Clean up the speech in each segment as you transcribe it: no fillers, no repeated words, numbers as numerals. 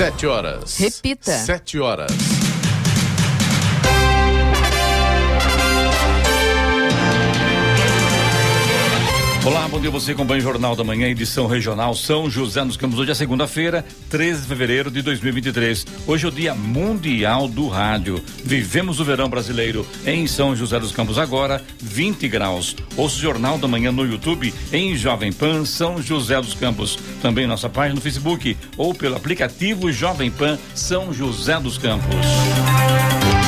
7 horas. Repita. 7 horas. Olá, bom dia, você acompanha o Jornal da Manhã, edição regional São José dos Campos. Hoje é segunda-feira, 13 de fevereiro de 2023. Hoje é o Dia Mundial do Rádio. Vivemos o verão brasileiro em São José dos Campos agora, 20 graus. Ouça o Jornal da Manhã no YouTube, em Jovem Pan São José dos Campos. Também nossa página no Facebook ou pelo aplicativo Jovem Pan São José dos Campos.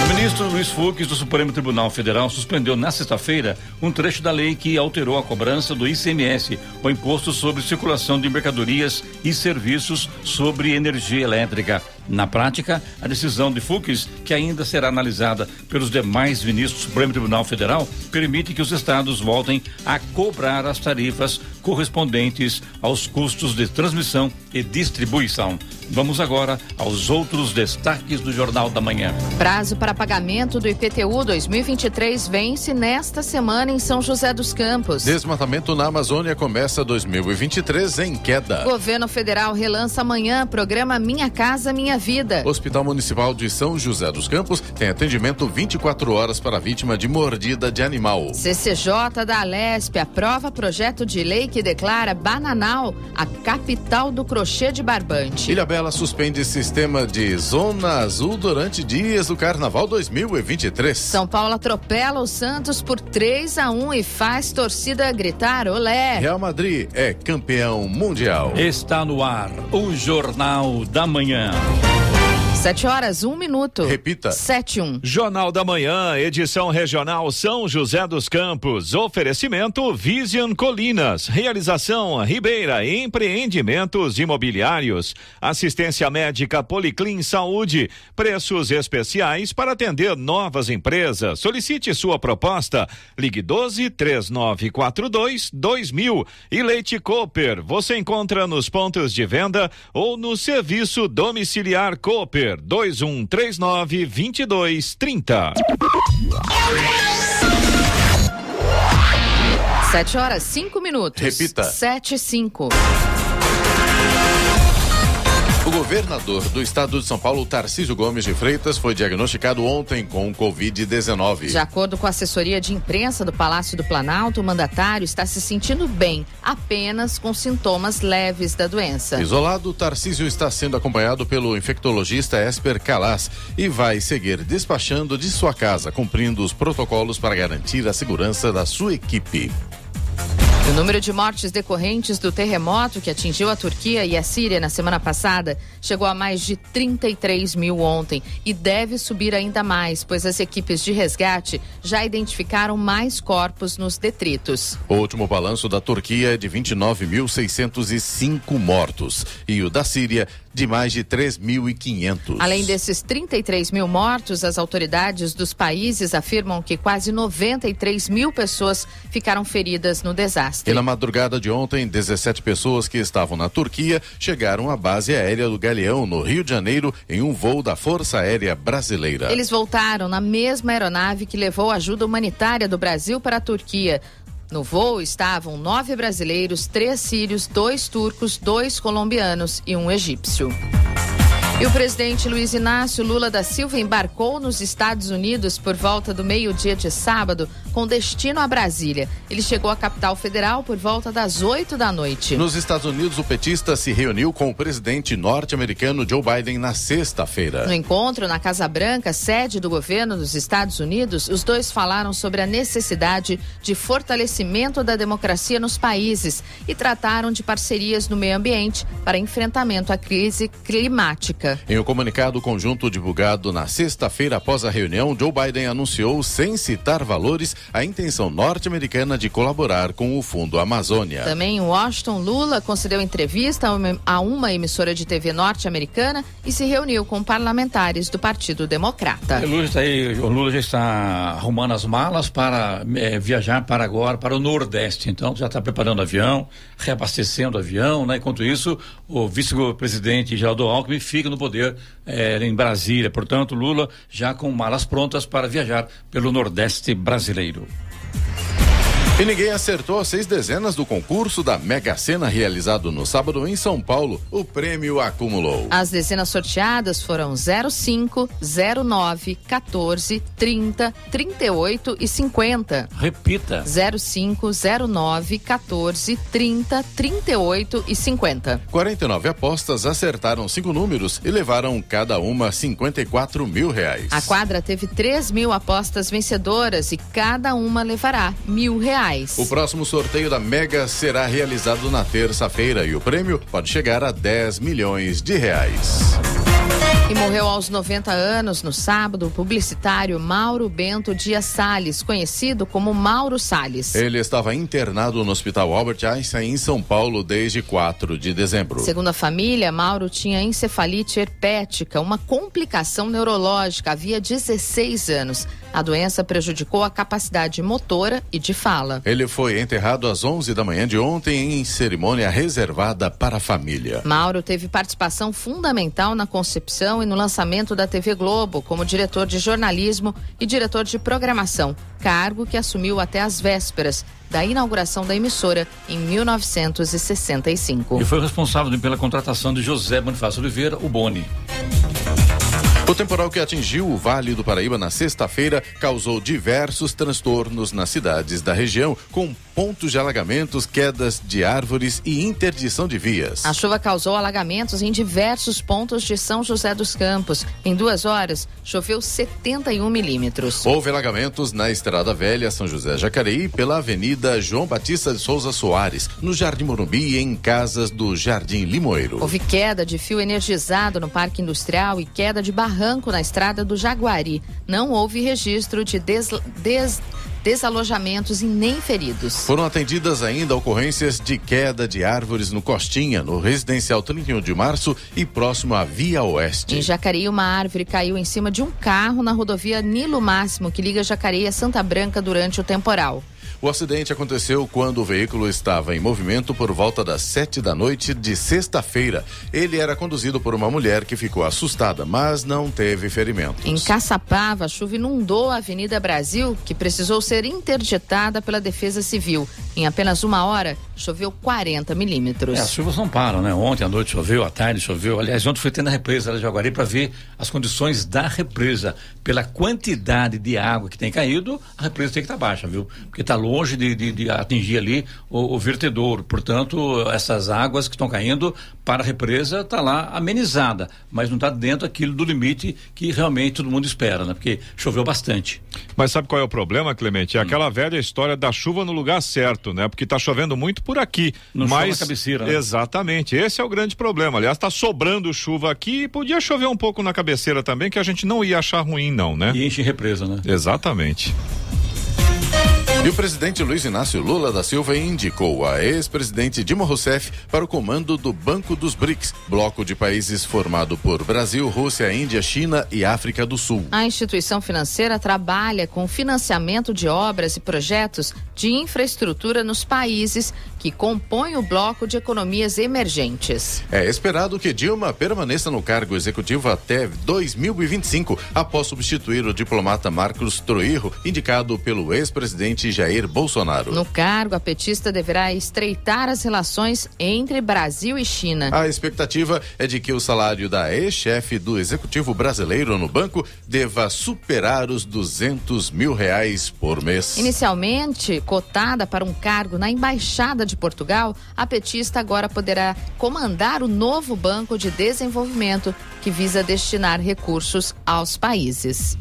O ministro Luiz Fux, do Supremo Tribunal Federal, suspendeu na sexta-feira um trecho da lei que alterou a cobrança do ICMS, o Imposto sobre Circulação de Mercadorias e Serviços sobre Energia Elétrica. Na prática, a decisão de Fux, que ainda será analisada pelos demais ministros do Supremo Tribunal Federal, permite que os estados voltem a cobrar as tarifas correspondentes aos custos de transmissão e distribuição. Vamos agora aos outros destaques do Jornal da Manhã. Prazo para pagamento do IPTU 2023 vence nesta semana em São José dos Campos. Desmatamento na Amazônia começa 2023 em queda. Governo Federal relança amanhã programa Minha Casa Minha Vida. Hospital Municipal de São José dos Campos tem atendimento 24 horas para vítima de mordida de animal. CCJ da Alesp aprova projeto de lei que declara Bananal a capital do crochê de barbante. Ilhabela suspende sistema de zona azul durante dias do Carnaval 2023. São Paulo atropela o Santos por 3-1 e faz torcida gritar olé. Real Madrid é campeão mundial. Está no ar o Jornal da Manhã. 7 horas, 1 minuto. Repita. 7-1. Jornal da Manhã, edição regional São José dos Campos. Oferecimento Vision Colinas. Realização Ribeira Empreendimentos Imobiliários. Assistência médica Policlin Saúde. Preços especiais para atender novas empresas. Solicite sua proposta. Ligue 12-3942-2000. E Leite Cooper. Você encontra nos pontos de venda ou no serviço domiciliar Cooper. 2139-2230. 7 horas, 5 minutos. Repita. 7-5. O governador do estado de São Paulo, Tarcísio Gomes de Freitas, foi diagnosticado ontem com Covid-19. De acordo com a assessoria de imprensa do Palácio do Planalto, o mandatário está se sentindo bem, apenas com sintomas leves da doença. Isolado, Tarcísio está sendo acompanhado pelo infectologista Esper Calas e vai seguir despachando de sua casa, cumprindo os protocolos para garantir a segurança da sua equipe. O número de mortes decorrentes do terremoto que atingiu a Turquia e a Síria na semana passada chegou a mais de 33 mil ontem e deve subir ainda mais, pois as equipes de resgate já identificaram mais corpos nos detritos. O último balanço da Turquia é de 29.605 mortos e o da Síria de mais de 3.500. Além desses 33 mil mortos, as autoridades dos países afirmam que quase 93 mil pessoas ficaram feridas no desastre. E na madrugada de ontem, 17 pessoas que estavam na Turquia chegaram à base aérea do Galeão, no Rio de Janeiro, em um voo da Força Aérea Brasileira. Eles voltaram na mesma aeronave que levou ajuda humanitária do Brasil para a Turquia. No voo estavam 9 brasileiros, 3 sírios, 2 turcos, 2 colombianos e um egípcio. E o presidente Luiz Inácio Lula da Silva embarcou nos Estados Unidos por volta do meio-dia de sábado, com destino a Brasília. Ele chegou à capital federal por volta das 8 da noite. Nos Estados Unidos, o petista se reuniu com o presidente norte-americano Joe Biden na sexta-feira. No encontro na Casa Branca, sede do governo dos Estados Unidos, os dois falaram sobre a necessidade de fortalecimento da democracia nos países e trataram de parcerias no meio ambiente para enfrentamento à crise climática. Em um comunicado conjunto divulgado na sexta-feira após a reunião, Joe Biden anunciou, sem citar valores, a intenção norte-americana de colaborar com o Fundo Amazônia. Também em Washington, Lula concedeu entrevista a uma emissora de TV norte-americana e se reuniu com parlamentares do Partido Democrata. O Lula já está arrumando as malas para viajar para agora, para o Nordeste. Então, já está preparando o avião, reabastecendo o avião, né? Enquanto isso, o vice-presidente Geraldo Alckmin fica no poder em Brasília. Portanto, Lula já com malas prontas para viajar pelo Nordeste brasileiro. E ninguém acertou as 6 dezenas do concurso da Mega Sena realizado no sábado em São Paulo. O prêmio acumulou. As dezenas sorteadas foram 05, 09, 14, 30, 38 e 50. Repita. 05, 09, 14, 30, 38 e 50. 49 apostas acertaram 5 números e levaram cada uma R$54 mil. A quadra teve 3.000 apostas vencedoras e cada uma levará R$1.000. O próximo sorteio da Mega será realizado na terça-feira e o prêmio pode chegar a R$10 milhões. E morreu aos 90 anos no sábado o publicitário Mauro Bento Dias Salles, conhecido como Mauro Salles. Ele estava internado no Hospital Albert Einstein em São Paulo desde 4 de dezembro. Segundo a família, Mauro tinha encefalite herpética, uma complicação neurológica, havia 16 anos. A doença prejudicou a capacidade motora e de fala. Ele foi enterrado às 11 da manhã de ontem em cerimônia reservada para a família. Mauro teve participação fundamental na concepção e no lançamento da TV Globo como diretor de jornalismo e diretor de programação, cargo que assumiu até as vésperas da inauguração da emissora em 1965. E foi responsável pela contratação de José Bonifácio Oliveira, o Boni. O temporal que atingiu o Vale do Paraíba na sexta-feira causou diversos transtornos nas cidades da região, com pontos de alagamentos, quedas de árvores e interdição de vias. A chuva causou alagamentos em diversos pontos de São José dos Campos. Em 2 horas, choveu 71 milímetros. Houve alagamentos na Estrada Velha, São José Jacareí, pela Avenida João Batista de Souza Soares, no Jardim Morumbi e em casas do Jardim Limoeiro. Houve queda de fio energizado no Parque Industrial e queda de barranco na Estrada do Jaguari. Não houve registro de desalojamentos e nem feridos. Foram atendidas ainda ocorrências de queda de árvores no Costinha, no residencial 31 de março e próximo à Via Oeste. Em Jacareí, uma árvore caiu em cima de um carro na rodovia Nilo Máximo, que liga Jacareí a Santa Branca durante o temporal. O acidente aconteceu quando o veículo estava em movimento por volta das 7 da noite de sexta-feira. Ele era conduzido por uma mulher que ficou assustada, mas não teve ferimentos. Em Caçapava, a chuva inundou a Avenida Brasil, que precisou ser interditada pela Defesa Civil. Em apenas 1 hora, choveu 40 milímetros. As chuvas não param, né? Ontem à noite choveu, à tarde choveu. Aliás, ontem fui tendo a represa da Jaguari para ver as condições da represa. Pela quantidade de água que tem caído, a represa tem que estar baixa, viu? Porque está longe de atingir ali o vertedouro. Portanto, essas águas que estão caindo para a represa está lá amenizada, mas não está dentro aquilo do limite que realmente todo mundo espera, né? Porque choveu bastante. Mas sabe qual é o problema, Clemente? É aquela velha história da chuva no lugar certo, né? Porque está chovendo muito por aqui. Não chove na cabeceira, né? Exatamente, esse é o grande problema. Aliás, está sobrando chuva aqui e podia chover um pouco na cabeceira também, que a gente não ia achar ruim não, né? E enche represa, né? Exatamente. E o presidente Luiz Inácio Lula da Silva indicou a ex-presidente Dilma Rousseff para o comando do Banco dos BRICS, bloco de países formado por Brasil, Rússia, Índia, China e África do Sul. A instituição financeira trabalha com financiamento de obras e projetos de infraestrutura nos países que compõem o bloco de economias emergentes. É esperado que Dilma permaneça no cargo executivo até 2025, após substituir o diplomata Marcos Troirro, indicado pelo ex-presidente Jair Bolsonaro. No cargo, a petista deverá estreitar as relações entre Brasil e China. A expectativa é de que o salário da ex-chefe do executivo brasileiro no banco deva superar os R$200 mil por mês. Inicialmente cotada para um cargo na Embaixada de Portugal, a petista agora poderá comandar o novo Banco de Desenvolvimento, que visa destinar recursos aos países.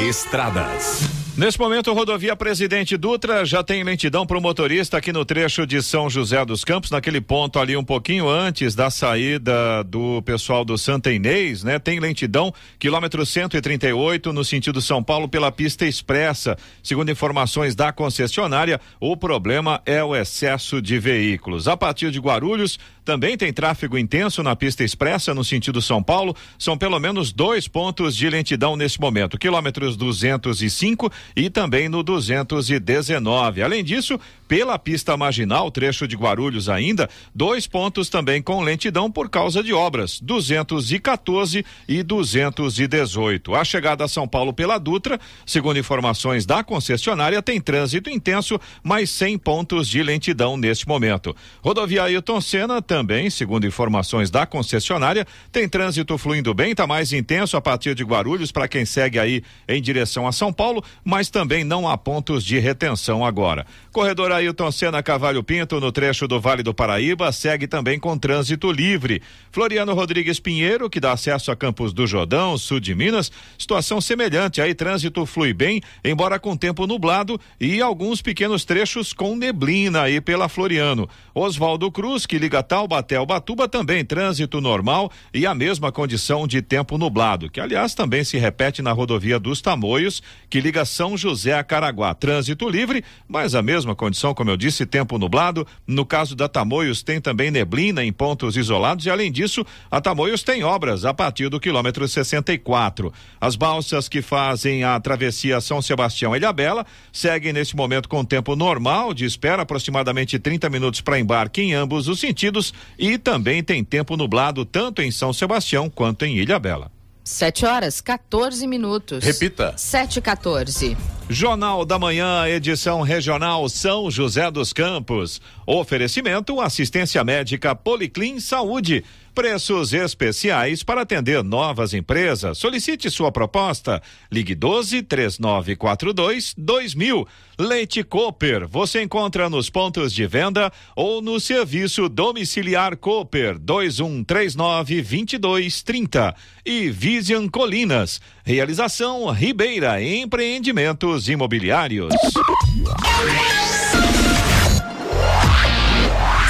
Estradas. Nesse momento, rodovia Presidente Dutra já tem lentidão para o motorista aqui no trecho de São José dos Campos, naquele ponto ali um pouquinho antes da saída do pessoal do Santa Inês, né? Tem lentidão, quilômetro 138 no sentido São Paulo pela pista expressa. Segundo informações da concessionária, o problema é o excesso de veículos. A partir de Guarulhos, Também tem tráfego intenso na pista expressa no sentido São Paulo. São pelo menos 2 pontos de lentidão nesse momento, quilômetros 205 e também no 219. Além disso, pela pista marginal, trecho de Guarulhos ainda, 2 pontos também com lentidão por causa de obras, 214 e 218. A chegada a São Paulo pela Dutra, segundo informações da concessionária, tem trânsito intenso, mais 100 pontos de lentidão neste momento. Rodovia Ailton Senna também, segundo informações da concessionária, tem trânsito fluindo bem, está mais intenso a partir de Guarulhos para quem segue aí em direção a São Paulo, mas também não há pontos de retenção agora. Corredor Ailton Senna Cavalho Pinto, no trecho do Vale do Paraíba, segue também com trânsito livre. Floriano Rodrigues Pinheiro, que dá acesso a Campos do Jordão, sul de Minas, situação semelhante, aí trânsito flui bem, embora com tempo nublado e alguns pequenos trechos com neblina aí pela Floriano. Oswaldo Cruz, que liga Taubaté ao Ubatuba, também trânsito normal e a mesma condição de tempo nublado, que aliás também se repete na rodovia dos Tamoios, que liga São José a Caraguá. Trânsito livre, mas a mesma condição, como eu disse, tempo nublado. No caso da Tamoios tem também neblina em pontos isolados e além disso, a Tamoios tem obras a partir do quilômetro 64. As balsas que fazem a travessia São Sebastião-Ilhabela seguem neste momento com tempo normal de espera, aproximadamente 30 minutos para embarque em ambos os sentidos e também tem tempo nublado tanto em São Sebastião quanto em Ilhabela. 7h14. Repita. 7h14. Jornal da Manhã, edição regional São José dos Campos. Oferecimento assistência médica Policlin Saúde. Preços especiais para atender novas empresas. Solicite sua proposta. Ligue 12-3942-2000. Leite Cooper, você encontra nos pontos de venda ou no serviço domiciliar Cooper 2139-2230. E Vision Colinas. Realização Ribeira Empreendimentos Imobiliários.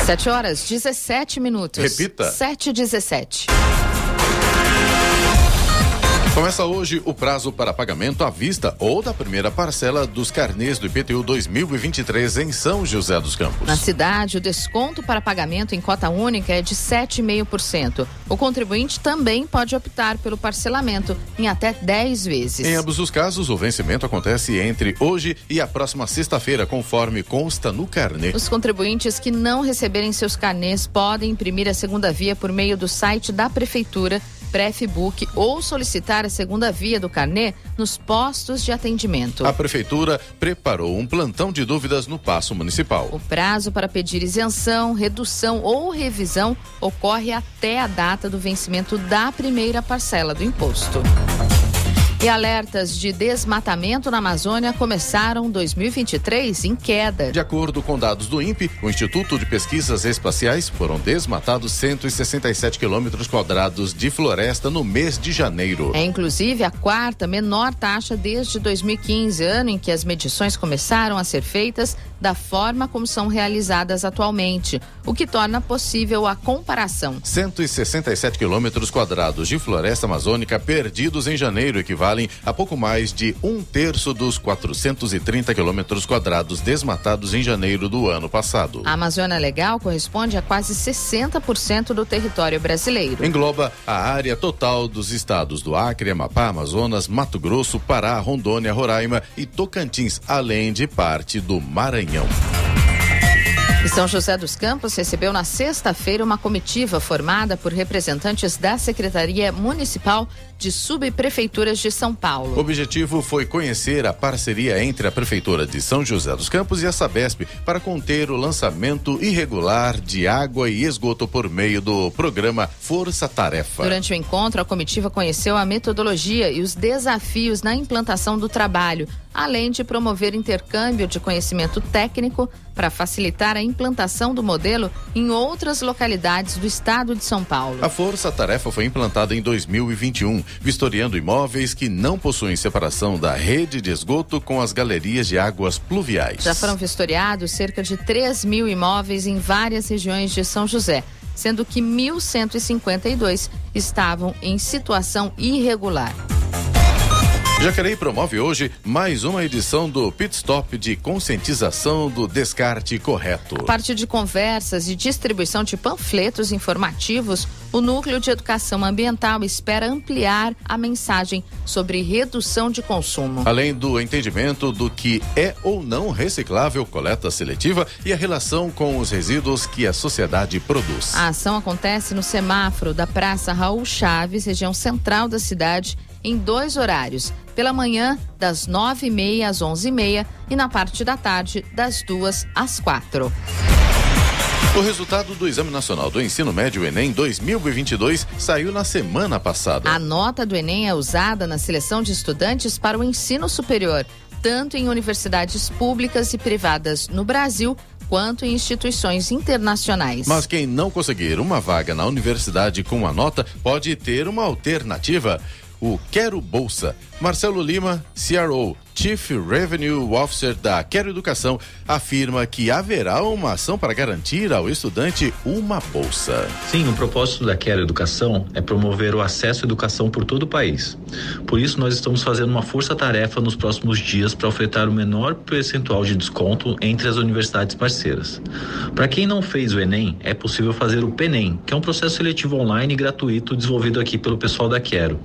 7h17. Repita. 7h17. Começa hoje o prazo para pagamento à vista ou da primeira parcela dos carnês do IPTU 2023 em São José dos Campos. Na cidade, o desconto para pagamento em cota única é de 7,5%. O contribuinte também pode optar pelo parcelamento em até 10 vezes. Em ambos os casos, o vencimento acontece entre hoje e a próxima sexta-feira, conforme consta no carnê. Os contribuintes que não receberem seus carnês podem imprimir a segunda via por meio do site da Prefeitura, Prefbook, ou solicitar a segunda via do carnê nos postos de atendimento. A Prefeitura preparou um plantão de dúvidas no Paço Municipal. O prazo para pedir isenção, redução ou revisão ocorre até a data do vencimento da primeira parcela do imposto. E alertas de desmatamento na Amazônia começaram 2023 em queda. De acordo com dados do INPE, o Instituto de Pesquisas Espaciais, foram desmatados 167 quilômetros quadrados de floresta no mês de janeiro. É inclusive a quarta menor taxa desde 2015, ano em que as medições começaram a ser feitas da forma como são realizadas atualmente, o que torna possível a comparação. 167 quilômetros quadrados de floresta amazônica perdidos em janeiro equivalem a pouco mais de 1/3 dos 430 quilômetros quadrados desmatados em janeiro do ano passado. A Amazônia Legal corresponde a quase 60% do território brasileiro. Engloba a área total dos estados do Acre, Amapá, Amazonas, Mato Grosso, Pará, Rondônia, Roraima e Tocantins, além de parte do Maranhão. E São José dos Campos recebeu na sexta-feira uma comitiva formada por representantes da Secretaria Municipal de Subprefeituras de São Paulo. O objetivo foi conhecer a parceria entre a Prefeitura de São José dos Campos e a Sabesp para conter o lançamento irregular de água e esgoto por meio do programa Força Tarefa. Durante o encontro, a comitiva conheceu a metodologia e os desafios na implantação do trabalho, além de promover intercâmbio de conhecimento técnico para facilitar a implantação do modelo em outras localidades do estado de São Paulo. A Força Tarefa foi implantada em 2021, vistoriando imóveis que não possuem separação da rede de esgoto com as galerias de águas pluviais. Já foram vistoriados cerca de 3.000 imóveis em várias regiões de São José, sendo que 1.152 estavam em situação irregular. Jacareí promove hoje mais uma edição do Pit Stop de conscientização do descarte correto. A partir de conversas e distribuição de panfletos informativos, o Núcleo de Educação Ambiental espera ampliar a mensagem sobre redução de consumo. Além do entendimento do que é ou não reciclável, coleta seletiva e a relação com os resíduos que a sociedade produz. A ação acontece no semáforo da Praça Raul Chaves, região central da cidade, em 2 horários, pela manhã das 9h30 às 11h30 e na parte da tarde das 2 às 4. O resultado do Exame Nacional do Ensino Médio Enem 2022 saiu na semana passada. A nota do Enem é usada na seleção de estudantes para o ensino superior, tanto em universidades públicas e privadas no Brasil, quanto em instituições internacionais. Mas quem não conseguir uma vaga na universidade com a nota pode ter uma alternativa. O Quero Bolsa. Marcelo Lima, CRO, Chief Revenue Officer da Quero Educação, afirma que haverá uma ação para garantir ao estudante uma bolsa. Sim, o propósito da Quero Educação é promover o acesso à educação por todo o país. Por isso, nós estamos fazendo uma força-tarefa nos próximos dias para ofertar o menor percentual de desconto entre as universidades parceiras. Para quem não fez o Enem, é possível fazer o PENEM, que é um processo seletivo online e gratuito desenvolvido aqui pelo pessoal da Quero,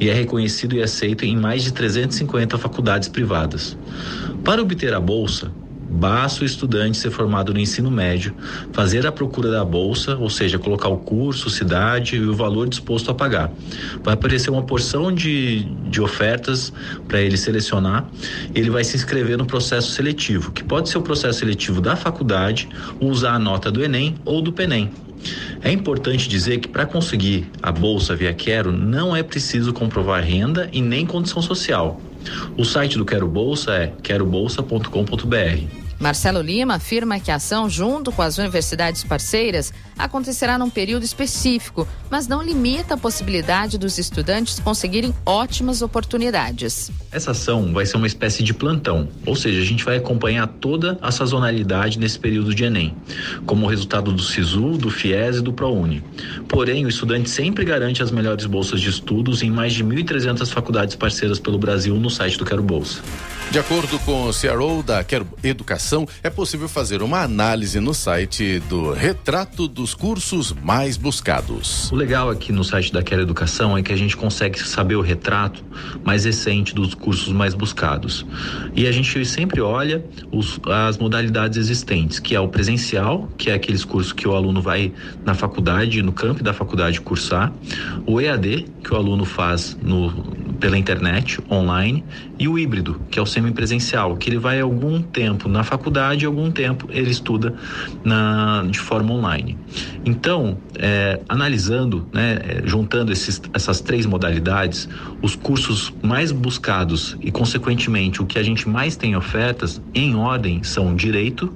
e é reconhecido e aceito em mais de 350 faculdades privadas. Para obter a bolsa, basta o estudante ser formado no ensino médio, fazer a procura da bolsa, ou seja, colocar o curso, cidade e o valor disposto a pagar. Vai aparecer uma porção de ofertas para ele selecionar. Ele vai se inscrever no processo seletivo, que pode ser o processo seletivo da faculdade, ou usar a nota do Enem ou do PENEM. É importante dizer que para conseguir a bolsa via Quero não é preciso comprovar renda e nem condição social. O site do Quero Bolsa é querobolsa.com.br. Marcelo Lima afirma que a ação, junto com as universidades parceiras, acontecerá num período específico, mas não limita a possibilidade dos estudantes conseguirem ótimas oportunidades. Essa ação vai ser uma espécie de plantão, ou seja, a gente vai acompanhar toda a sazonalidade nesse período de Enem, como resultado do SISU, do FIES e do ProUni. Porém, o estudante sempre garante as melhores bolsas de estudos em mais de 1.300 faculdades parceiras pelo Brasil no site do Quero Bolsa. De acordo com o CRO da Quero Educação, é possível fazer uma análise no site do retrato dos cursos mais buscados. O legal aqui no site da Quero Educação é que a gente consegue saber o retrato mais recente dos cursos mais buscados. E a gente sempre olha as modalidades existentes, que é o presencial, que é aqueles cursos que o aluno vai na faculdade, no campo da faculdade cursar, o EAD, que o aluno faz pela internet, online, e o híbrido, que é o semipresencial, que ele vai algum tempo na faculdade e algum tempo ele estuda de forma online. Então, analisando, juntando essas 3 modalidades, os cursos mais buscados e, consequentemente, o que a gente mais tem ofertas, em ordem, são Direito,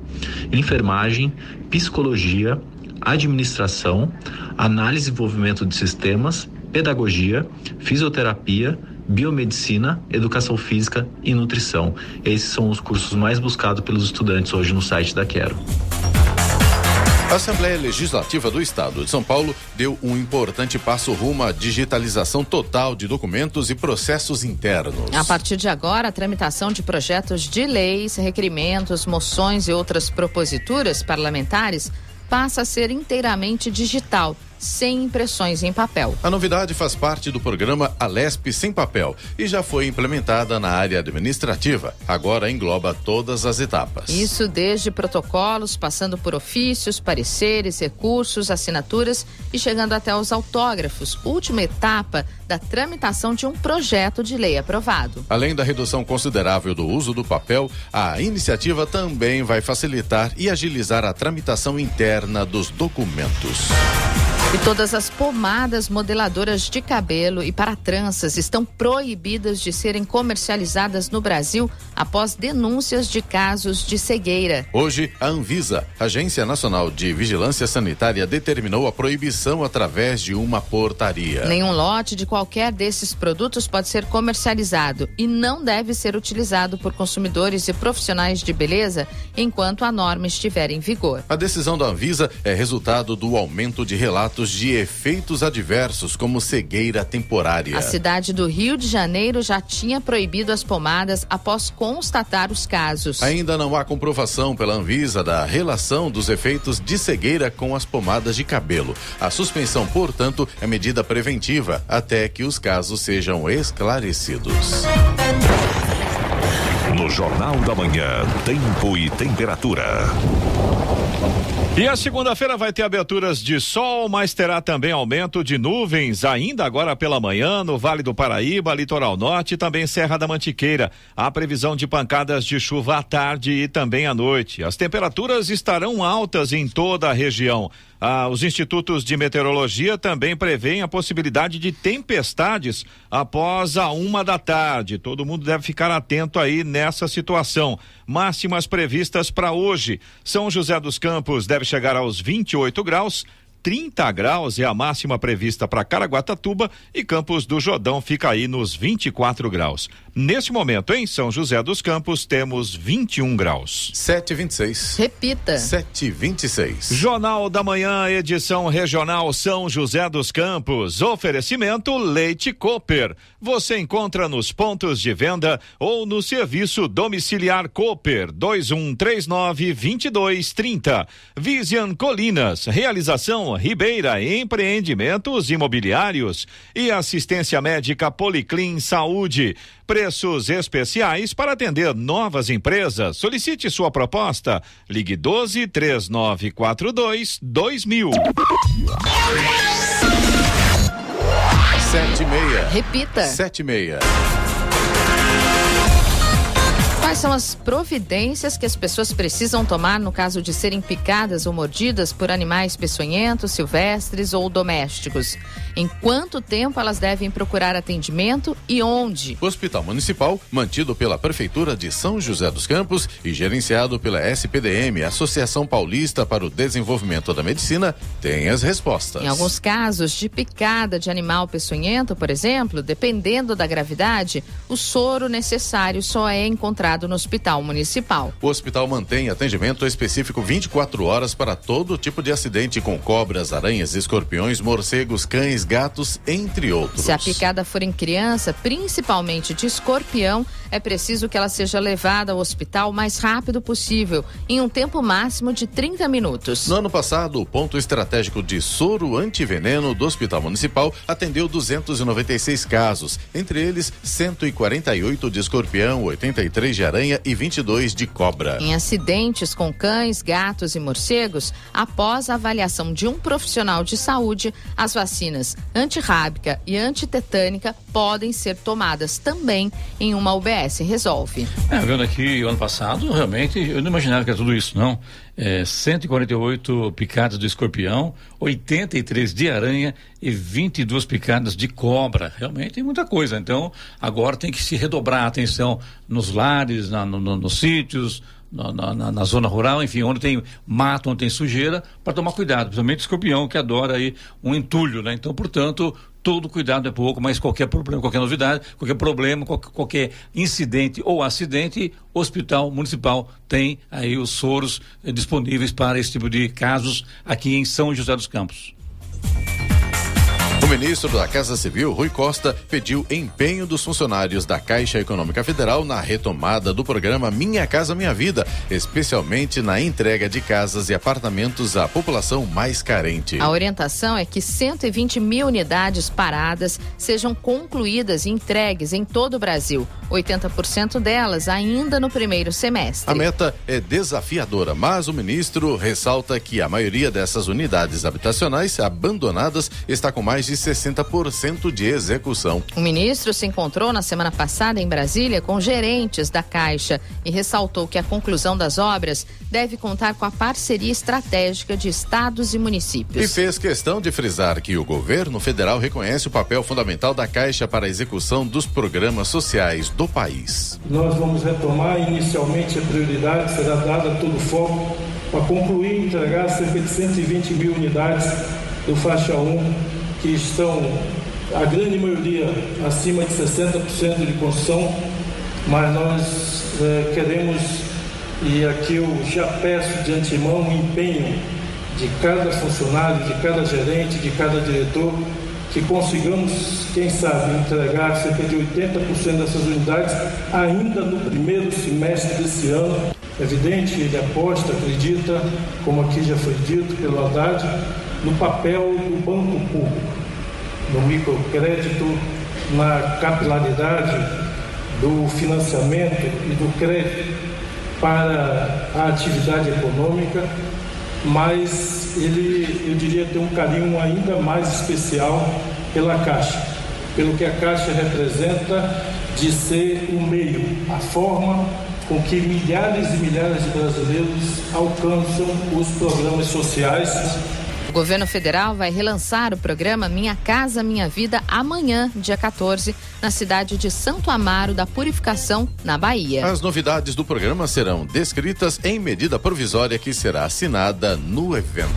Enfermagem, Psicologia, Administração, Análise e Desenvolvimento de Sistemas, Pedagogia, Fisioterapia, Biomedicina, Educação Física e Nutrição. Esses são os cursos mais buscados pelos estudantes hoje no site da Quero. A Assembleia Legislativa do Estado de São Paulo deu um importante passo rumo à digitalização total de documentos e processos internos. A partir de agora, a tramitação de projetos de leis, requerimentos, moções e outras proposituras parlamentares passa a ser inteiramente digital, sem impressões em papel. A novidade faz parte do programa Alesp Sem Papel e já foi implementada na área administrativa. Agora engloba todas as etapas. Isso desde protocolos, passando por ofícios, pareceres, recursos, assinaturas e chegando até os autógrafos, última etapa da tramitação de um projeto de lei aprovado. Além da redução considerável do uso do papel, a iniciativa também vai facilitar e agilizar a tramitação interna dos documentos. E todas as pomadas modeladoras de cabelo e para tranças estão proibidas de serem comercializadas no Brasil após denúncias de casos de cegueira. Hoje, a Anvisa, Agência Nacional de Vigilância Sanitária, determinou a proibição através de uma portaria. Nenhum lote de qualquer desses produtos pode ser comercializado e não deve ser utilizado por consumidores e profissionais de beleza enquanto a norma estiver em vigor. A decisão da Anvisa é resultado do aumento de relatos relatos de efeitos adversos, como cegueira temporária. A cidade do Rio de Janeiro já tinha proibido as pomadas após constatar os casos. Ainda não há comprovação pela Anvisa da relação dos efeitos de cegueira com as pomadas de cabelo. A suspensão, portanto, é medida preventiva até que os casos sejam esclarecidos. No Jornal da Manhã, tempo e temperatura. E a segunda-feira vai ter aberturas de sol, mas terá também aumento de nuvens ainda agora pela manhã no Vale do Paraíba, Litoral Norte e também Serra da Mantiqueira. Há previsão de pancadas de chuva à tarde e também à noite. As temperaturas estarão altas em toda a região. Os institutos de meteorologia também prevêem a possibilidade de tempestades após a 1h. Todo mundo deve ficar atento aí nessa situação. Máximas previstas para hoje. São José dos Campos deve chegar aos 28 graus. 30 graus é a máxima prevista para Caraguatatuba e Campos do Jordão fica aí nos 24 graus. Neste momento, em São José dos Campos, temos 21 graus. 7h26. Repita. 7h26. Jornal da Manhã, edição regional São José dos Campos. Oferecimento Leite Cooper. Você encontra nos pontos de venda ou no serviço domiciliar Cooper 2139-2230. Vision Colinas. Realização Ribeira Empreendimentos Imobiliários e assistência médica Policlin Saúde. Preços especiais para atender novas empresas. Solicite sua proposta. Ligue 12-3942-2000. 7h30. Repita. 7h30. Quais são as providências que as pessoas precisam tomar no caso de serem picadas ou mordidas por animais peçonhentos, silvestres ou domésticos? Em quanto tempo elas devem procurar atendimento e onde? O Hospital Municipal, mantido pela Prefeitura de São José dos Campos e gerenciado pela SPDM, Associação Paulista para o Desenvolvimento da Medicina, tem as respostas. Em alguns casos de picada de animal peçonhento, por exemplo, dependendo da gravidade, o soro necessário só é encontrado no Hospital Municipal. O hospital mantém atendimento específico 24 horas para todo tipo de acidente com cobras, aranhas, escorpiões, morcegos, cães, gatos, entre outros. Se a picada for em criança, principalmente de escorpião, é preciso que ela seja levada ao hospital o mais rápido possível, em um tempo máximo de 30 minutos. No ano passado, o ponto estratégico de soro antiveneno do Hospital Municipal atendeu 296 casos, entre eles 148 de escorpião, 83 de aranha e 22 de cobra. Em acidentes com cães, gatos e morcegos, após a avaliação de um profissional de saúde, as vacinas antirrábica e antitetânica podem ser tomadas também em uma UBS Resolve. Vendo aqui o ano passado, realmente, eu não imaginava que era tudo isso, não. 148 picadas do escorpião, 83 de aranha e 22 picadas de cobra. Realmente tem muita coisa. Então, agora tem que se redobrar a atenção nos lares, nos sítios, na zona rural, enfim, onde tem mato, onde tem sujeira, para tomar cuidado, principalmente o escorpião, que adora aí um entulho, né? Então, portanto, todo cuidado é pouco, mas qualquer problema, qualquer novidade, qualquer problema, qualquer incidente ou acidente, o Hospital Municipal tem aí os soros disponíveis para esse tipo de casos aqui em São José dos Campos. O ministro da Casa Civil, Rui Costa, pediu empenho dos funcionários da Caixa Econômica Federal na retomada do programa Minha Casa Minha Vida, especialmente na entrega de casas e apartamentos à população mais carente. A orientação é que 120 mil unidades paradas sejam concluídas e entregues em todo o Brasil, 80% delas ainda no primeiro semestre. A meta é desafiadora, mas o ministro ressalta que a maioria dessas unidades habitacionais abandonadas está com mais de 60% de execução. O ministro se encontrou na semana passada em Brasília com gerentes da Caixa e ressaltou que a conclusão das obras deve contar com a parceria estratégica de estados e municípios. E fez questão de frisar que o governo federal reconhece o papel fundamental da Caixa para a execução dos programas sociais do país. Nós vamos retomar, inicialmente a prioridade será dada todo o foco para concluir e entregar cerca de 120 mil unidades do faixa 1, que estão, a grande maioria, acima de 60% de construção, mas nós queremos, e aqui eu já peço de antemão, o empenho de cada funcionário, de cada gerente, de cada diretor, que consigamos, quem sabe, entregar cerca de 80% dessas unidades ainda no primeiro semestre desse ano. É evidente, ele aposta, acredita, como aqui já foi dito pelo Haddad, no papel do banco público, no microcrédito, na capilaridade do financiamento e do crédito para a atividade econômica, mas ele, eu diria, tem um carinho ainda mais especial pela Caixa, pelo que a Caixa representa de ser o meio, a forma com que milhares e milhares de brasileiros alcançam os programas sociais. O governo federal vai relançar o programa Minha Casa Minha Vida amanhã, dia 14, na cidade de Santo Amaro da Purificação, na Bahia. As novidades do programa serão descritas em medida provisória que será assinada no evento.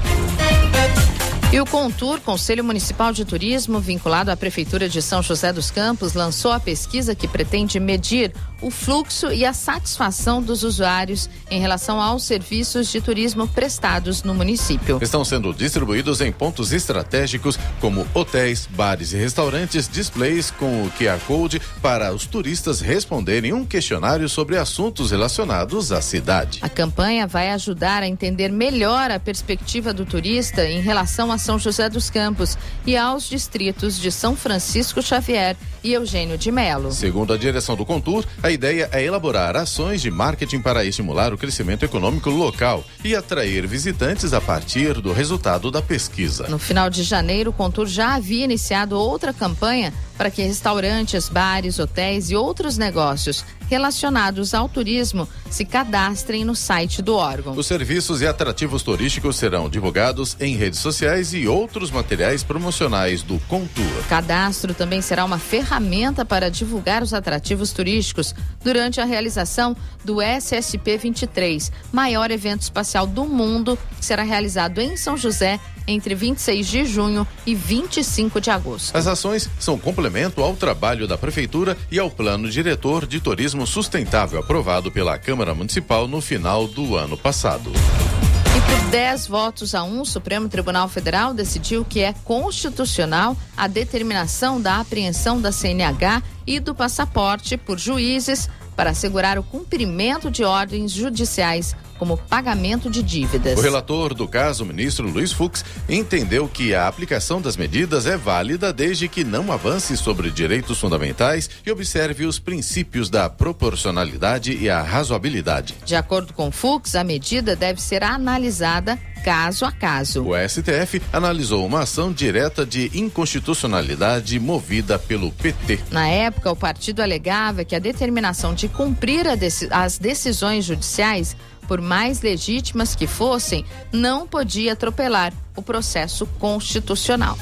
E o Contur, Conselho Municipal de Turismo, vinculado à Prefeitura de São José dos Campos, lançou a pesquisa que pretende medir o fluxo e a satisfação dos usuários em relação aos serviços de turismo prestados no município. Estão sendo distribuídos em pontos estratégicos como hotéis, bares e restaurantes, displays com o QR Code para os turistas responderem um questionário sobre assuntos relacionados à cidade. A campanha vai ajudar a entender melhor a perspectiva do turista em relação a São José dos Campos e aos distritos de São Francisco Xavier e Eugênio de Melo. Segundo a direção do Contur, a ideia é elaborar ações de marketing para estimular o crescimento econômico local e atrair visitantes a partir do resultado da pesquisa. No final de janeiro, o Contur já havia iniciado outra campanha para que restaurantes, bares, hotéis e outros negócios relacionados ao turismo se cadastrem no site do órgão. Os serviços e atrativos turísticos serão divulgados em redes sociais e outros materiais promocionais do Contur. O cadastro também será uma ferramenta para divulgar os atrativos turísticos durante a realização do SSP 23, maior evento espacial do mundo, que será realizado em São José entre 26 de junho e 25 de agosto. As ações são complemento ao trabalho da Prefeitura e ao Plano Diretor de Turismo Sustentável aprovado pela Câmara Municipal no final do ano passado. E por 10 votos a 1, o Supremo Tribunal Federal decidiu que é constitucional a determinação da apreensão da CNH e do passaporte por juízes para assegurar o cumprimento de ordens judiciais, como pagamento de dívidas. O relator do caso, o ministro Luiz Fux, entendeu que a aplicação das medidas é válida desde que não avance sobre direitos fundamentais e observe os princípios da proporcionalidade e a razoabilidade. De acordo com Fux, a medida deve ser analisada caso a caso. O STF analisou uma ação direta de inconstitucionalidade movida pelo PT. Na época, o partido alegava que a determinação de cumprir as decisões judiciais, por mais legítimas que fossem, não podia atropelar o processo constitucional.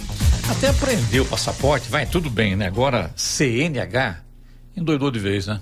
Até prender o passaporte, vai, tudo bem, né? Agora, CNH, endoidou de vez, né?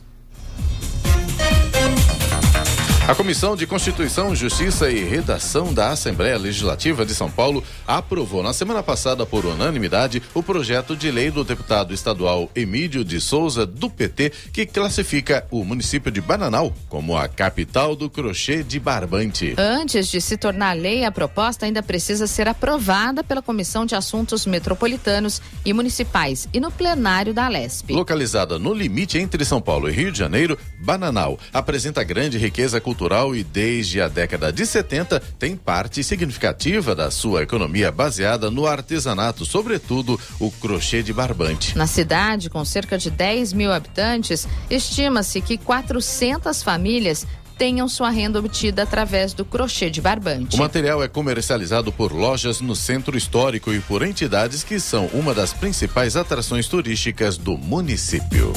A Comissão de Constituição, Justiça e Redação da Assembleia Legislativa de São Paulo aprovou na semana passada por unanimidade o projeto de lei do deputado estadual Emílio de Souza, do PT, que classifica o município de Bananal como a capital do crochê de barbante. Antes de se tornar lei, a proposta ainda precisa ser aprovada pela Comissão de Assuntos Metropolitanos e Municipais e no plenário da Alesp. Localizada no limite entre São Paulo e Rio de Janeiro, Bananal apresenta grande riqueza cultural e desde a década de 70 tem parte significativa da sua economia baseada no artesanato, sobretudo o crochê de barbante. Na cidade, com cerca de 10 mil habitantes, estima-se que 400 famílias tenham sua renda obtida através do crochê de barbante. O material é comercializado por lojas no centro histórico e por entidades que são uma das principais atrações turísticas do município.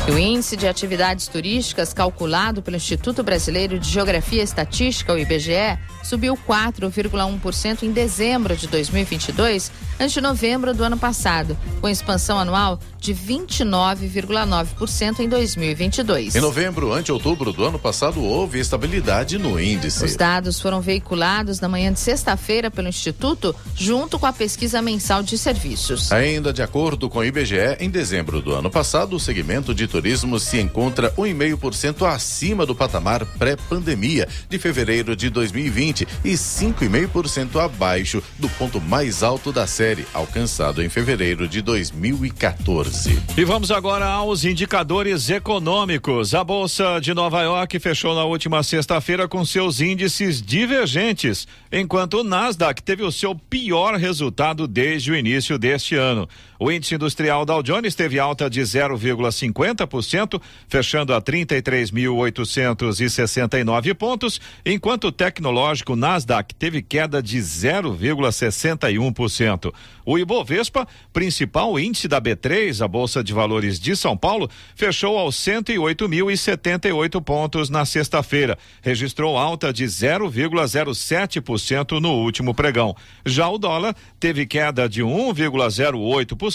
O índice de atividades turísticas calculado pelo Instituto Brasileiro de Geografia e Estatística, o IBGE, subiu 4,1% em dezembro de 2022, ante novembro do ano passado, com expansão anual de 29,9% em 2022. Em novembro, ante outubro do ano passado, houve estabilidade no índice. Os dados foram veiculados na manhã de sexta-feira pelo Instituto, junto com a pesquisa mensal de serviços. Ainda de acordo com o IBGE, em dezembro do ano passado, o segmento de turismo turismo se encontra 1,5% acima do patamar pré-pandemia de fevereiro de 2020 e 5,5% abaixo do ponto mais alto da série, alcançado em fevereiro de 2014. E vamos agora aos indicadores econômicos. A Bolsa de Nova York fechou na última sexta-feira com seus índices divergentes, enquanto o Nasdaq teve o seu pior resultado desde o início deste ano. O índice industrial Dow Jones teve alta de 0,50%, fechando a 33.869 pontos, enquanto o tecnológico Nasdaq teve queda de 0,61%. O Ibovespa, principal índice da B3, a Bolsa de Valores de São Paulo, fechou aos 108.078 pontos na sexta-feira. Registrou alta de 0,07% no último pregão. Já o dólar teve queda de 1,08%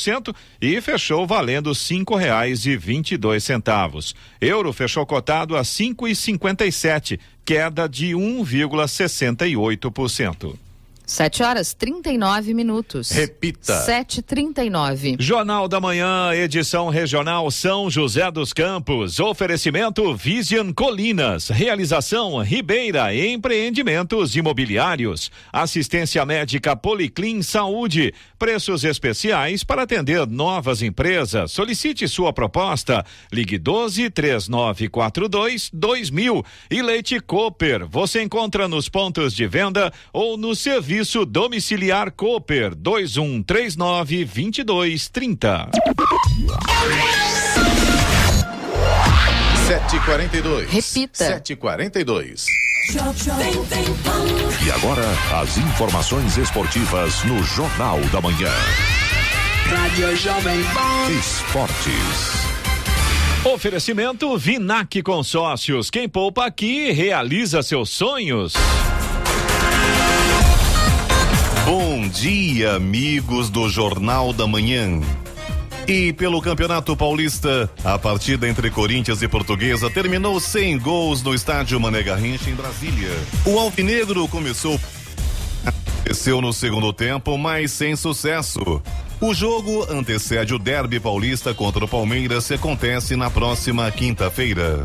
e fechou valendo R$5,22. Euro fechou cotado a 5,57, queda de 1,68%. 7h39. Repita. 7h39. Jornal da Manhã, edição regional São José dos Campos. Oferecimento Vision Colinas. Realização Ribeira Empreendimentos Imobiliários. Assistência médica Policlin Saúde. Preços especiais para atender novas empresas. Solicite sua proposta. Ligue 12-3942-2000. E Leite Cooper. Você encontra nos pontos de venda ou no serviço domiciliar Cooper 2139-2230. 7h42. Repita. 7h42. E agora, as informações esportivas no Jornal da Manhã. Rádio Jovem Pan. Esportes. Oferecimento Vinac Consórcios. Quem poupa aqui realiza seus sonhos. Bom dia, amigos do Jornal da Manhã. E pelo Campeonato Paulista, a partida entre Corinthians e Portuguesa terminou sem gols no estádio Mané Garrincha, em Brasília. O alvinegro começou no segundo tempo, mas sem sucesso. O jogo antecede o derby paulista contra o Palmeiras, que acontece na próxima quinta-feira.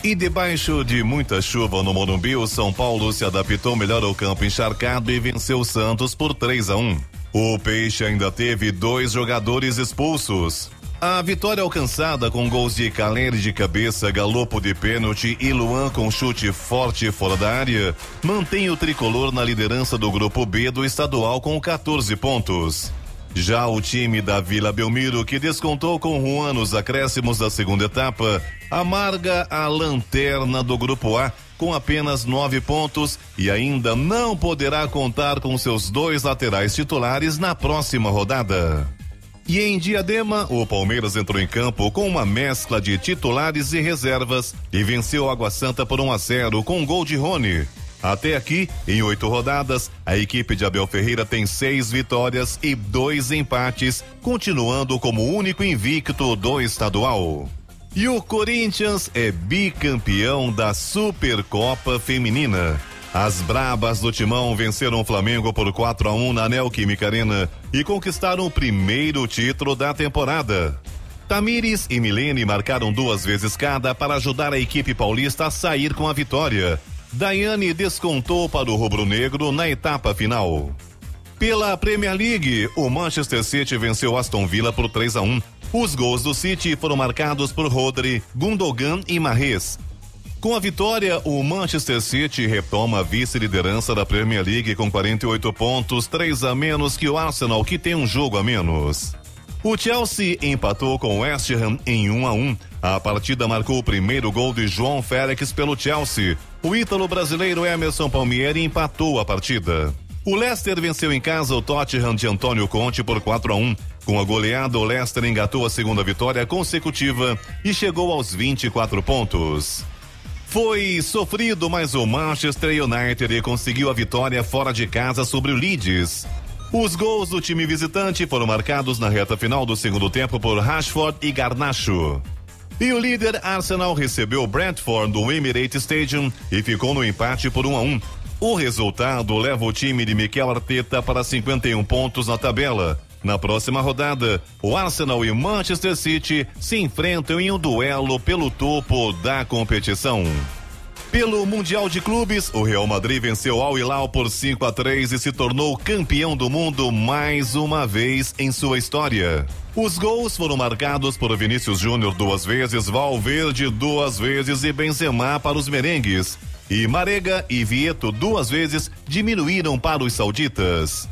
E debaixo de muita chuva no Morumbi, o São Paulo se adaptou melhor ao campo encharcado e venceu o Santos por 3-1. O Peixe ainda teve 2 jogadores expulsos. A vitória alcançada com gols de Caleri de cabeça, Galopo de pênalti e Luan com chute forte fora da área, mantém o tricolor na liderança do grupo B do estadual com 14 pontos. Já o time da Vila Belmiro, que descontou com Juan nos acréscimos da segunda etapa, amarga a lanterna do grupo A com apenas 9 pontos e ainda não poderá contar com seus 2 laterais titulares na próxima rodada. E em Diadema, o Palmeiras entrou em campo com uma mescla de titulares e reservas e venceu Água Santa por 1-0 com um gol de Rony. Até aqui, em 8 rodadas, a equipe de Abel Ferreira tem 6 vitórias e 2 empates, continuando como o único invicto do estadual. E o Corinthians é bicampeão da Supercopa Feminina. As brabas do Timão venceram o Flamengo por 4-1 na Neoquímica Arena e conquistaram o primeiro título da temporada. Tamires e Milene marcaram 2 vezes cada para ajudar a equipe paulista a sair com a vitória. Daiane descontou para o rubro-negro na etapa final. Pela Premier League, o Manchester City venceu Aston Villa por 3-1. Os gols do City foram marcados por Rodri, Gundogan e Mahrez. Com a vitória, o Manchester City retoma a vice-liderança da Premier League com 48 pontos, 3 a menos que o Arsenal, que tem um jogo a menos. O Chelsea empatou com o West Ham em 1-1. A partida marcou o primeiro gol de João Félix pelo Chelsea. O ítalo-brasileiro Emerson Palmieri empatou a partida. O Leicester venceu em casa o Tottenham de Antônio Conte por 4-1. Com a goleada, o Leicester engatou a segunda vitória consecutiva e chegou aos 24 pontos. Foi sofrido, mas o Manchester United conseguiu a vitória fora de casa sobre o Leeds. Os gols do time visitante foram marcados na reta final do segundo tempo por Rashford e Garnacho. E o líder Arsenal recebeu o Brentford do Emirates Stadium e ficou no empate por 1-1. O resultado leva o time de Mikel Arteta para 51 pontos na tabela. Na próxima rodada, o Arsenal e Manchester City se enfrentam em um duelo pelo topo da competição. Pelo Mundial de Clubes, o Real Madrid venceu Al Hilal por 5-3 e se tornou campeão do mundo mais uma vez em sua história. Os gols foram marcados por Vinícius Júnior 2 vezes, Valverde 2 vezes e Benzema para os merengues. E Marega e Vieto 2 vezes diminuíram para os sauditas.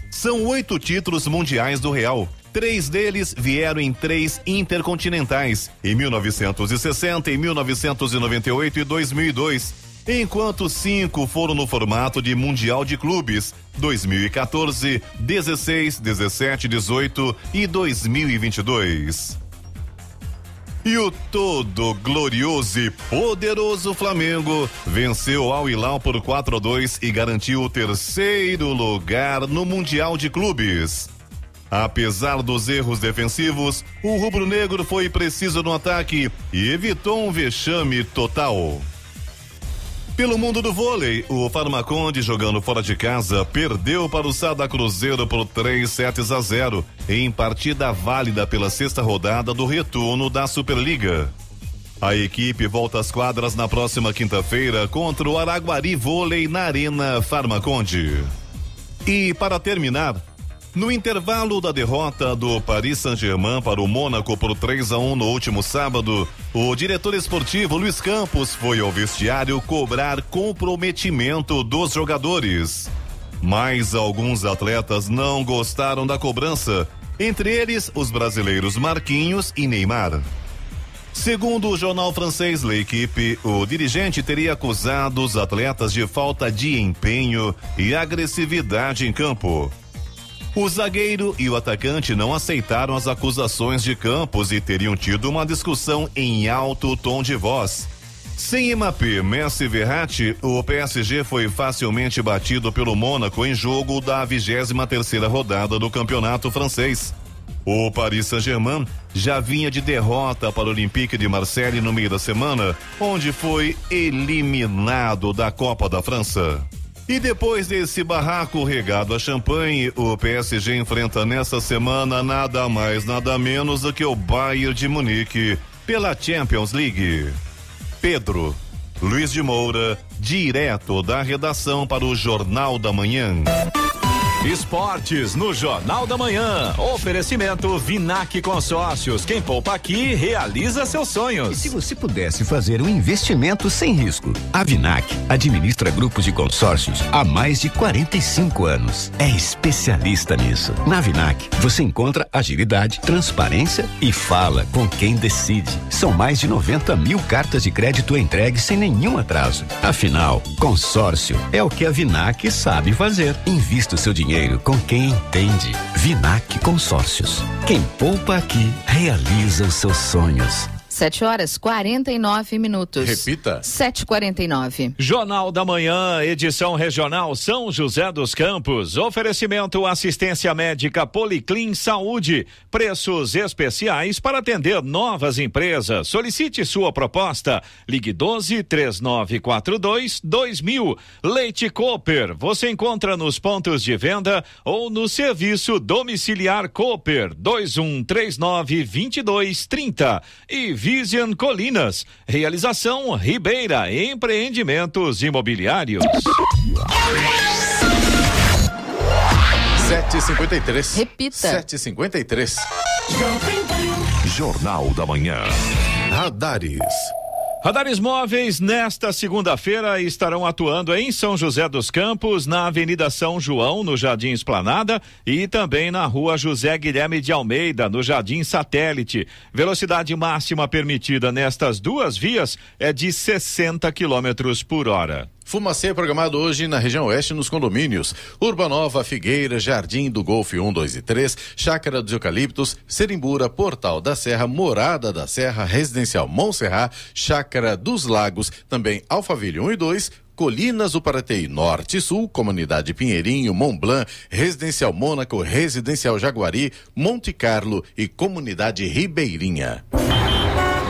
São 8 títulos mundiais do Real. 3 deles vieram em 3 intercontinentais, em 1960, em 1998 e 2002, enquanto 5 foram no formato de Mundial de Clubes, 2014, 16, 17, 18 e 2022. E o todo glorioso e poderoso Flamengo venceu Al Hilal por 4-2 e garantiu o 3º lugar no Mundial de Clubes. Apesar dos erros defensivos, o rubro-negro foi preciso no ataque e evitou um vexame total. Pelo mundo do vôlei, o Farmaconde, jogando fora de casa, perdeu para o Sada Cruzeiro por 3-0 em partida válida pela 6ª rodada do retorno da Superliga. A equipe volta às quadras na próxima quinta-feira contra o Araguari Vôlei na Arena Farmaconde. E para terminar, no intervalo da derrota do Paris Saint-Germain para o Mônaco por 3-1 no último sábado, o diretor esportivo Luiz Campos foi ao vestiário cobrar comprometimento dos jogadores. Mas alguns atletas não gostaram da cobrança, entre eles os brasileiros Marquinhos e Neymar. Segundo o jornal francês L'Equipe, o dirigente teria acusado os atletas de falta de empenho e agressividade em campo. O zagueiro e o atacante não aceitaram as acusações de Campos e teriam tido uma discussão em alto tom de voz. Sem Mbappé, Messi e Verratti, o PSG foi facilmente batido pelo Mônaco em jogo da 23ª rodada do campeonato francês. O Paris Saint-Germain já vinha de derrota para o Olympique de Marseille no meio da semana, onde foi eliminado da Copa da França. E depois desse barraco regado a champanhe, o PSG enfrenta nessa semana nada mais, nada menos do que o Bayern de Munique pela Champions League. Pedro Luiz de Moura, direto da redação para o Jornal da Manhã. Esportes no Jornal da Manhã. Oferecimento Vinac Consórcios. Quem poupa aqui realiza seus sonhos. E se você pudesse fazer um investimento sem risco? A Vinac administra grupos de consórcios há mais de 45 anos. É especialista nisso. Na Vinac, você encontra agilidade, transparência e fala com quem decide. São mais de 90 mil cartas de crédito entregues sem nenhum atraso. Afinal, consórcio é o que a Vinac sabe fazer. Invista o seu dinheiro com quem entende. Vinac Consórcios. Quem poupa aqui realiza os seus sonhos. 7:49. Repita. 7:49. Jornal da Manhã, edição regional São José dos Campos. Oferecimento assistência médica Policlin Saúde. Preços especiais para atender novas empresas. Solicite sua proposta. Ligue 12-3942-2000. Leite Cooper. Você encontra nos pontos de venda ou no serviço domiciliar Cooper 2139-2230. E Vision Colinas. Realização Ribeira Empreendimentos Imobiliários. 7h53. Repita. 7h53. Jornal da Manhã. Radares. Radares móveis nesta segunda-feira estarão atuando em São José dos Campos, na Avenida São João, no Jardim Esplanada, e também na Rua José Guilherme de Almeida, no Jardim Satélite. Velocidade máxima permitida nestas duas vias é de 60 km por hora. Fumacê programado hoje na região oeste nos condomínios Urbanova, Figueira, Jardim do Golfe 1, 2 e 3, Chácara dos Eucaliptos, Serimbura, Portal da Serra, Morada da Serra, Residencial Montserrat, Chácara dos Lagos, também Alphaville 1 e 2, Colinas do Paratei Norte e Sul, Comunidade Pinheirinho, Mont Blanc, Residencial Mônaco, Residencial Jaguari, Monte Carlo e Comunidade Ribeirinha.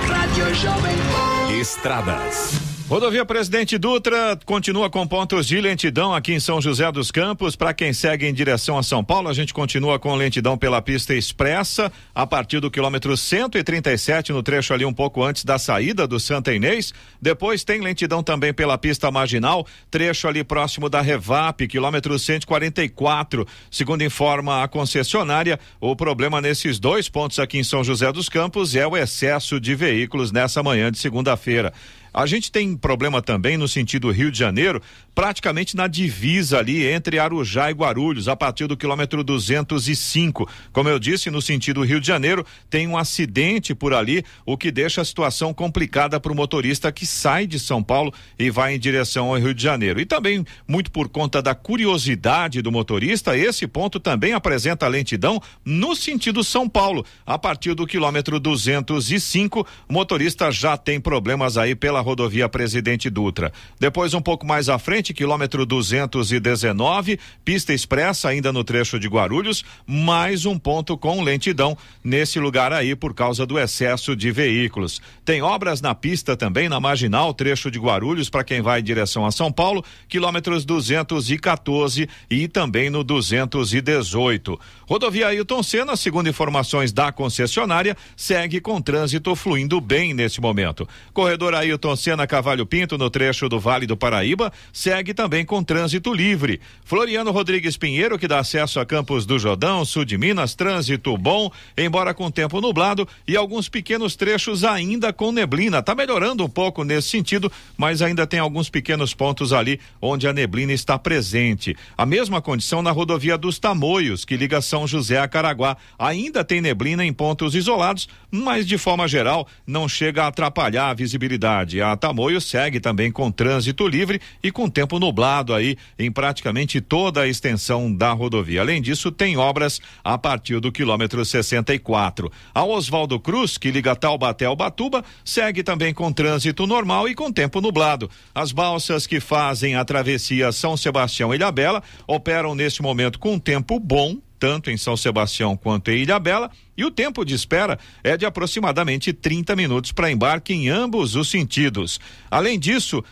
Rádio Jovem Pan. Estradas. Rodovia Presidente Dutra continua com pontos de lentidão aqui em São José dos Campos. Para quem segue em direção a São Paulo, a gente continua com lentidão pela pista expressa a partir do quilômetro 137, no trecho ali um pouco antes da saída do Santa Inês. Depois tem lentidão também pela pista marginal, trecho ali próximo da Revap, quilômetro 144. Segundo informa a concessionária, o problema nesses dois pontos aqui em São José dos Campos é o excesso de veículos nessa manhã de segunda-feira. A gente tem problema também no sentido Rio de Janeiro, praticamente na divisa ali entre Arujá e Guarulhos, a partir do quilômetro 205. Como eu disse, no sentido Rio de Janeiro, tem um acidente por ali, o que deixa a situação complicada para o motorista que sai de São Paulo e vai em direção ao Rio de Janeiro. E também, muito por conta da curiosidade do motorista, esse ponto também apresenta lentidão no sentido São Paulo. A partir do quilômetro 205, o motorista já tem problemas aí pela rodovia Presidente Dutra. Depois, um pouco mais à frente, quilômetro 219, pista expressa ainda no trecho de Guarulhos, mais um ponto com lentidão nesse lugar aí por causa do excesso de veículos. Tem obras na pista também na marginal, trecho de Guarulhos para quem vai em direção a São Paulo, quilômetros 214 e também no 218. Rodovia Ailton Senna, segundo informações da concessionária, segue com trânsito fluindo bem nesse momento. Corredor Ailton Senna Cavalho Pinto, no trecho do Vale do Paraíba, segue também com trânsito livre. Floriano Rodrigues Pinheiro, que dá acesso a Campos do Jordão, sul de Minas, trânsito bom, embora com tempo nublado e alguns pequenos trechos ainda com neblina. Tá melhorando um pouco nesse sentido, mas ainda tem alguns pequenos pontos ali onde a neblina está presente. A mesma condição na rodovia dos Tamoios, que liga São José a Caraguá. Ainda tem neblina em pontos isolados, mas de forma geral não chega a atrapalhar a visibilidade. A Tamoio segue também com trânsito livre e com tempo nublado aí em praticamente toda a extensão da rodovia. Além disso, tem obras a partir do quilômetro 64. A Oswaldo Cruz, que liga Taubaté ao Ubatuba, segue também com trânsito normal e com tempo nublado. As balsas que fazem a travessia São Sebastião e Ilhabela operam neste momento com tempo bom, tanto em São Sebastião quanto em Ilhabela, e o tempo de espera é de aproximadamente 30 minutos para embarque em ambos os sentidos. Além disso,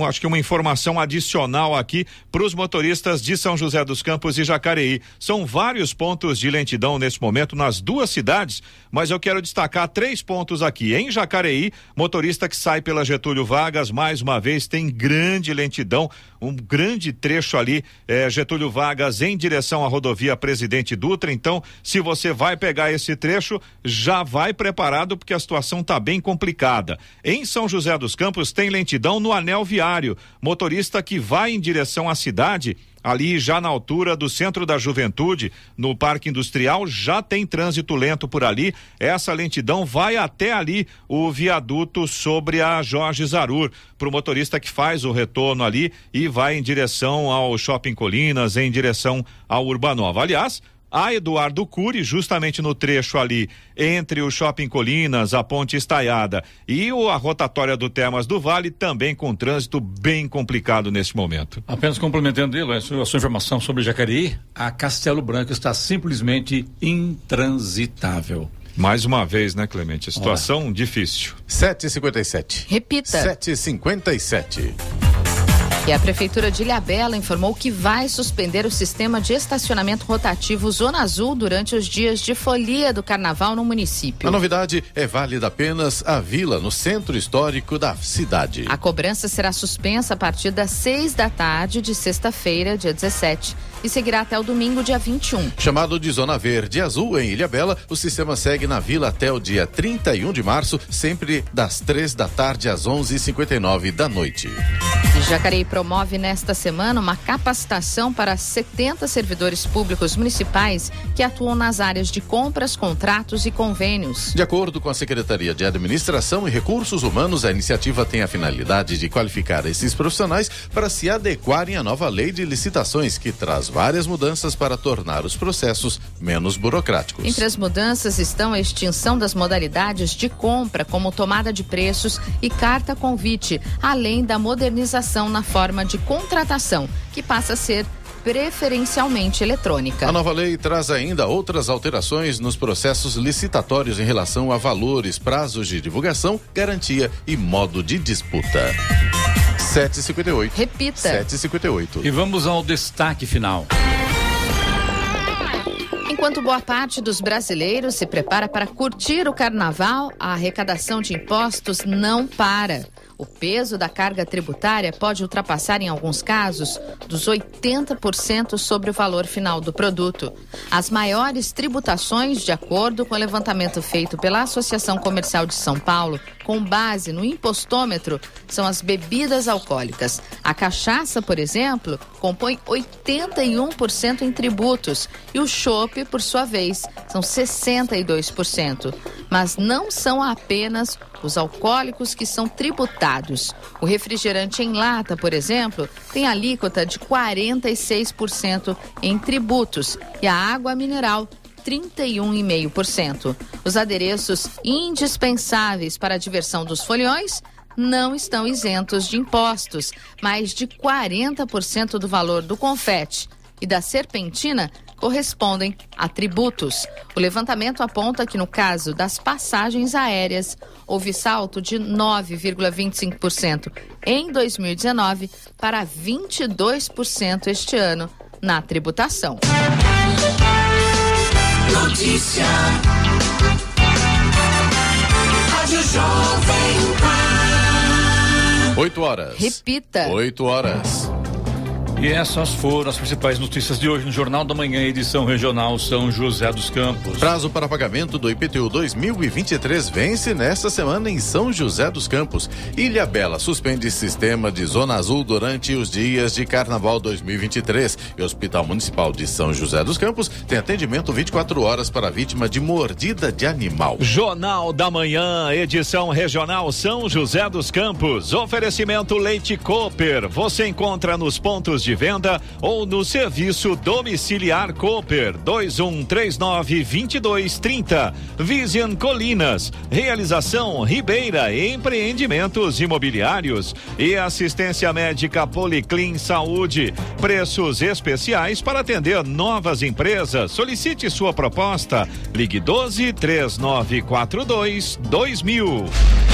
acho que uma informação adicional aqui para os motoristas de São José dos Campos e Jacareí. São vários pontos de lentidão nesse momento nas duas cidades, mas eu quero destacar 3 pontos aqui. Em Jacareí, motorista que sai pela Getúlio Vargas, mais uma vez tem grande lentidão, um grande trecho ali, Getúlio Vargas em direção à rodovia Presidente Dutra. Então, se você vai pegar esse trecho, já vai preparado porque a situação está bem complicada. Em São José dos Campos tem lentidão no anel viário. Motorista que vai em direção à cidade, ali já na altura do Centro da Juventude, no Parque Industrial, já tem trânsito lento por ali. Essa lentidão vai até ali o viaduto sobre a Jorge Zarur, para o motorista que faz o retorno ali e vai em direção ao Shopping Colinas, em direção ao Urbanova. Aliás, a Eduardo Cury, justamente no trecho ali entre o Shopping Colinas, a Ponte Estaiada e a rotatória do Termas do Vale, também com trânsito bem complicado nesse momento. Apenas complementando ele, a sua informação sobre Jacareí, a Castelo Branco está simplesmente intransitável. Mais uma vez, né, Clemente? A situação difícil. 7h57. Repita. 7h57. E a Prefeitura de Ilhabela informou que vai suspender o sistema de estacionamento rotativo Zona Azul durante os dias de folia do Carnaval no município. A novidade é válida apenas a vila, no centro histórico da cidade. A cobrança será suspensa a partir das 6 da tarde de sexta-feira, dia 17, e seguirá até o domingo, dia 21. Chamado de Zona Verde e Azul em Ilhabela, o sistema segue na vila até o dia 31 de março, sempre das 3 da tarde às 11h59 da noite. Jacareí promove nesta semana uma capacitação para 70 servidores públicos municipais que atuam nas áreas de compras, contratos e convênios. De acordo com a Secretaria de Administração e Recursos Humanos, a iniciativa tem a finalidade de qualificar esses profissionais para se adequarem à nova lei de licitações, que traz várias mudanças para tornar os processos menos burocráticos. Entre as mudanças estão a extinção das modalidades de compra, como tomada de preços e carta convite, além da modernização na forma de contratação, que passa a ser preferencialmente eletrônica. A nova lei traz ainda outras alterações nos processos licitatórios em relação a valores, prazos de divulgação, garantia e modo de disputa. 7h58. Repita. 7h58. E vamos ao destaque final. Enquanto boa parte dos brasileiros se prepara para curtir o carnaval, a arrecadação de impostos não para. O peso da carga tributária pode ultrapassar, em alguns casos, dos 80% sobre o valor final do produto. As maiores tributações, de acordo com o levantamento feito pela Associação Comercial de São Paulo, com base no impostômetro, são as bebidas alcoólicas. A cachaça, por exemplo, compõe 81% em tributos e o chopp, por sua vez, são 62%. Mas não são apenas os alcoólicos que são tributados. O refrigerante em lata, por exemplo, tem alíquota de 46% em tributos e a água mineral 31,5%. Os adereços indispensáveis para a diversão dos foliões não estão isentos de impostos. Mais de 40% do valor do confete e da serpentina correspondem a tributos. O levantamento aponta que, no caso das passagens aéreas, houve salto de 9,25% em 2019 para 22% este ano na tributação. Notícia. Rádio Jovem Pan. 8h. Repita. 8h. E essas foram as principais notícias de hoje no Jornal da Manhã, edição regional São José dos Campos. Prazo para pagamento do IPTU 2023 vence nesta semana em São José dos Campos. Ilhabela suspende sistema de Zona Azul durante os dias de Carnaval 2023. E o Hospital Municipal de São José dos Campos tem atendimento 24 horas para vítima de mordida de animal. Jornal da Manhã, edição regional São José dos Campos. Oferecimento Leite Cooper. Você encontra nos pontos de venda ou no serviço domiciliar Cooper 2139-2230. Vision Colinas, realização Ribeira Empreendimentos Imobiliários e assistência médica Policlin Saúde. Preços especiais para atender novas empresas. Solicite sua proposta. Ligue 12-3942-2000.